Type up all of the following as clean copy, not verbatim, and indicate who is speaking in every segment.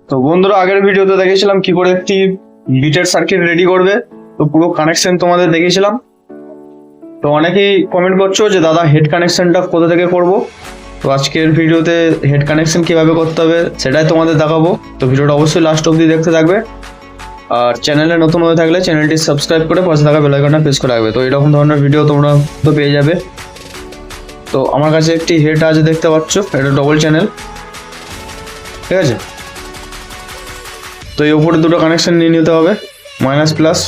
Speaker 1: তো বন্ধুরা, আগের ভিডিওতে দেখেছিলাম কি করে একটি বিটের সার্কিট রেডি করবে। তো পুরো কানেকশন তোমাদের দেখিয়েছিলাম। তো অনেকেই কমেন্ট করছো যে দাদা হেড কানেকশনটা কোথা থেকে করব। তো আজকের ভিডিওতে হেড কানেকশন কিভাবে করতে হবে সেটাই তোমাদের দেখাবো। তো ভিডিওটা অবশ্যই লাস্ট অবধি দেখতে থাকবে। আর চ্যানেলে নতুন হয়ে থাকলে চ্যানেলটি সাবস্ক্রাইব করে পাশে থাকা বেল আইকনটা প্রেস করে রাখবে। তো এরকম ধরনের ভিডিও তোমরা তো পেয়ে যাবে। তো আমার কাছে একটি হেড আছে, দেখতে পাচ্ছ, এটা ডবল চ্যানেল, ঠিক আছে। তো এই উপরে দুটো কানেকশন নিয়ে নিতে হবে, মাইনাস প্লাস,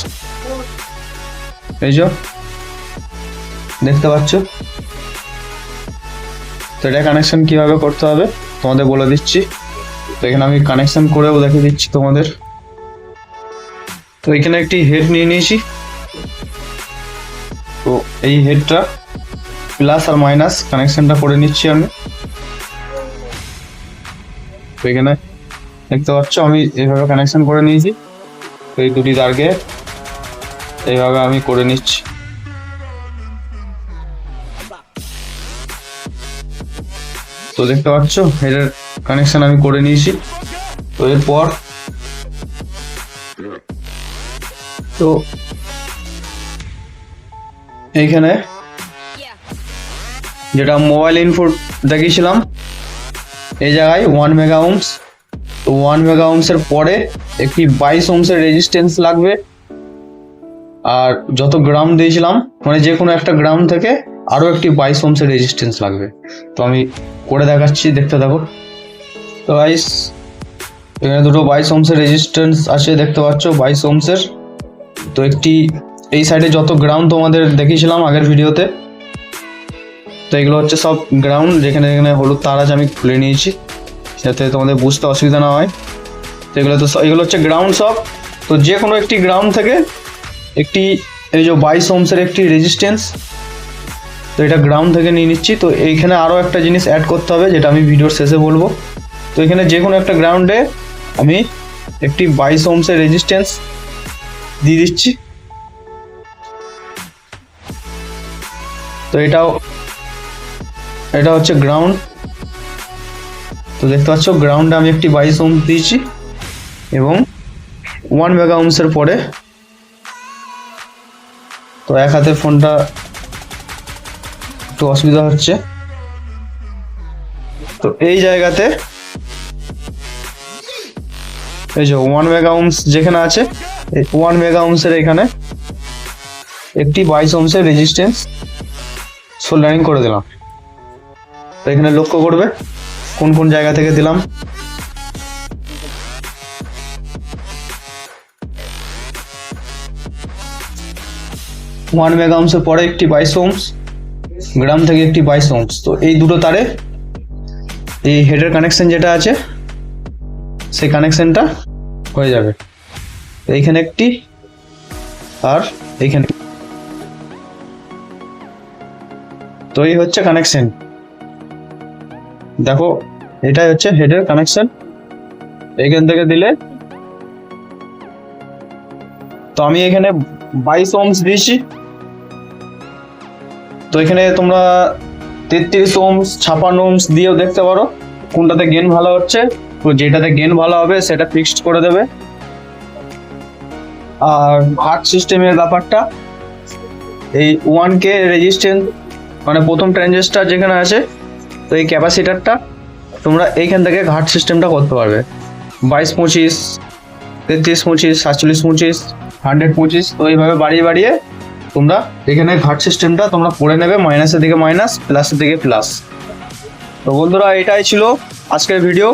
Speaker 1: এই যে দেখতে পাচ্ছ। তো এটা কানেকশন কিভাবে করতে হবে তোমাদের বলে দিচ্ছি। তো এখানে আমি কানেকশন করেও দেখিয়ে দিচ্ছি তোমাদের। তো এখানে একটি হেড নিয়ে নিয়েছি। তো এই হেডটা প্লাস আর মাইনাস কানেকশনটা করে নিচ্ছি আমি। তো এখানে দেখতে পাচ্ছ আমি এইভাবে কানেকশন করে নিয়েছি। তো এই দুটি তারকে এইভাবে আমি করে নিচ্ছি। তো দেখতে পাচ্ছ হেডের কানেকশন আমি করে নিয়েছি। তো এরপর তো এইখানে যেটা মোবাইল ইনপুট দেখিয়েছিলাম, এই জায়গায় 1 মেগা ওহমস। তো 1 মেগা ওহমসের পরে একটি 22 ওহমসের রেজিস্ট্যান্স লাগবে। আর যত গ্রাউন্ড দিয়েছিলাম, মানে যে কোনো একটা গ্রাউন্ড থেকে আরও একটি 22 ওহমসের রেজিস্ট্যান্স লাগবে। তো আমি করে দেখাচ্ছি, দেখতে থাকো। তো গাইস, এখানে দুটো 22 ওহমসের রেজিস্ট্যান্স আছে, দেখতে পাচ্ছ 22 ওহমসের। তো একটি এই সাইডে যত গ্রাউন্ড তোমাদের দেখিয়েছিলাম আগের ভিডিওতে, তো এগুলো হচ্ছে সব গ্রাউন্ড। যেখানে যেখানে হলুদ তার আছে আমি খুলে নিয়েছি যাতে তোমাদের বুঝতে অসুবিধা না হয়। তো এগুলো হচ্ছে গ্রাউন্ড সব। তো যে কোনো একটি গ্রাউন্ড থেকে একটি এই যে 22 ওহমসের একটি রেজিস্ট্যান্স, তো এটা গ্রাউন্ড থেকে নিয়ে নিচ্ছি। তো এইখানে আরও একটা জিনিস অ্যাড করতে হবে যেটা আমি ভিডিওর শেষে বলবো। তো এখানে যে কোনো একটা গ্রাউন্ডে আমি একটি 22 ওহমসের রেজিস্ট্যান্স দিয়ে দিচ্ছি। তো এটা হচ্ছে গ্রাউন্ড। তো দেখতে পাচ্ছ গ্রাউন্ডে আমি একটি 22 ওহম দিয়েছি এবং 1 মেগা ওহমসের পরে। তো এক হাতে ফোনটা একটু অসুবিধা হচ্ছে। তো এই জায়গাতে এই যে 1 মেগা ওহমস যেখানে আছে, 1 মেগা ওহমসের এখানে একটি 22 ওহমসের রেজিস্ট্যান্স সোল্ডারিং করে দিলাম। তো এখানে লক্ষ্য করবে কোন কোন জায়গা থেকে দিলাম। ওয়ান মেগা ওহমসের পরে একটি 22 ওহমস, গ্রাম থেকে একটি 22 ওহমস। তো এই দুটো তারে এই হেডের কানেকশন যেটা আছে সেই কানেকশনটা হয়ে যাবে। এইখানে একটি আর এইখানে। তো এই হচ্ছে কানেকশন, দেখো এটাই হচ্ছে হেডের কানেকশন। এইখান থেকে দিলে, তো আমি এখানে 22 ওহমস দিয়েছি। তো এখানে তোমরা 33 ওহমস 56 ওহমস দিয়েও দেখতে পারো কোনটাতে গেন ভালো হচ্ছে। তো যেটাতে গেন ভালো হবে সেটা ফিক্সড করে দেবে। আর ভাট সিস্টেমের ব্যাপারটা, এই 1K রেজিস্ট্যান্স মানে প্রথম ট্রানজিস্টর যেখানে আছে, তো এই ক্যাপাসিটারটা তোমরা এইখান থেকে ঘাট সিস্টেমটা করতে পারবে। 22 25, 33 25, 47 25, 100 25। তো এইভাবে বাড়িয়ে বাড়িয়ে তোমরা এখানে ঘাট সিস্টেমটা তোমরা করে নেবে, মাইনাসের দিকে মাইনাস, প্লাসের দিকে প্লাস। তো বন্ধুরা, এটাই ছিল আজকের ভিডিও।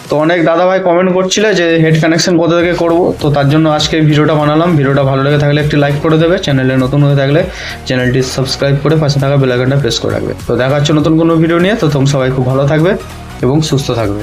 Speaker 1: তো অনেক দাদাভাই কমেন্ট করছিলে যে হেড কানেকশন কোথা থেকে করব। তো তার জন্য আজকে ভিডিওটা বানালাম। ভিডিওটা ভালো লেগে থাকলে একটি লাইক করে দেবে, চ্যানেলে নতুন হয়ে থাকলে চ্যানেলটি সাবস্ক্রাইব করে পাশে থাকা বেল আইকনটা প্রেস করে রাখবে। তো দেখা হচ্ছে নতুন কোনো ভিডিও নিয়ে। তো তোমরা সবাই খুব ভালো থাকবে এবং সুস্থ থাকবে।